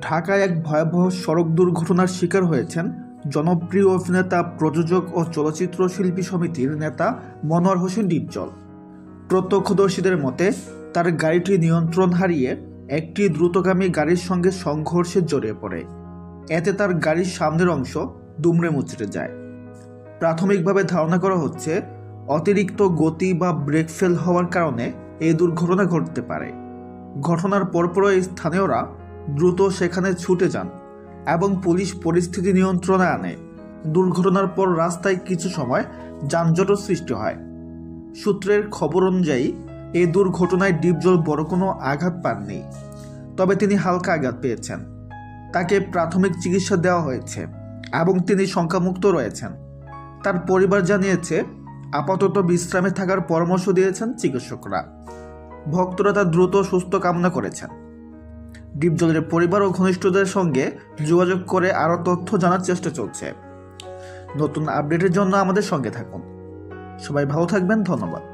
ঢাকায় এক ভয়াবহ সড়ক দুর্ঘটনার শিকার হয়েছেন জনপ্রিয় অভিনেতা, প্রযোজক ও চলচ্চিত্র শিল্পী সমিতির নেতা মনোয়ার হোসেন ডিপজল। প্রত্যক্ষদর্শীদের মতে, তার গাড়িটি নিয়ন্ত্রণ হারিয়ে একটি দ্রুতগামী গাড়ির সঙ্গে সংঘর্ষে জড়িয়ে পড়ে। এতে তার গাড়ির সামনের অংশ দুমড়ে মুচড়ে যায়। প্রাথমিকভাবে ধারণা করা হচ্ছে, অতিরিক্ত গতি বা ব্রেক ফেল হওয়ার কারণে এই দুর্ঘটনা ঘটতে পারে। ঘটনার পরপরই স্থানীয়রা দ্রুত সেখানে ছুটে যান এবং পুলিশ পরিস্থিতি নিয়ন্ত্রণে আনে। দুর্ঘটনার পর রাস্তায় কিছু সময় যানজটও সৃষ্টি হয়। সূত্রের খবর অনুযায়ী এই দুর্ঘটনায় ডিপজল বড় কোনো আঘাত পাননি, তবে তিনি হালকা আঘাত পেয়েছেন। তাকে প্রাথমিক চিকিৎসা দেওয়া হয়েছে এবং তিনি শঙ্কামুক্ত রয়েছেন। তার পরিবার জানিয়েছে, আপাতত বিশ্রামে থাকার পরামর্শ দিয়েছেন চিকিৎসকরা। ভক্তরা তার দ্রুত সুস্থ কামনা করেছেন। ডিপজলের পরিবার ও ঘনিষ্ঠদের সঙ্গে যোগাযোগ করে আরও তথ্য জানার চেষ্টা চলছে। নতুন আপডেটের জন্য আমাদের সঙ্গে থাকুন। সবাই ভালো থাকবেন। ধন্যবাদ।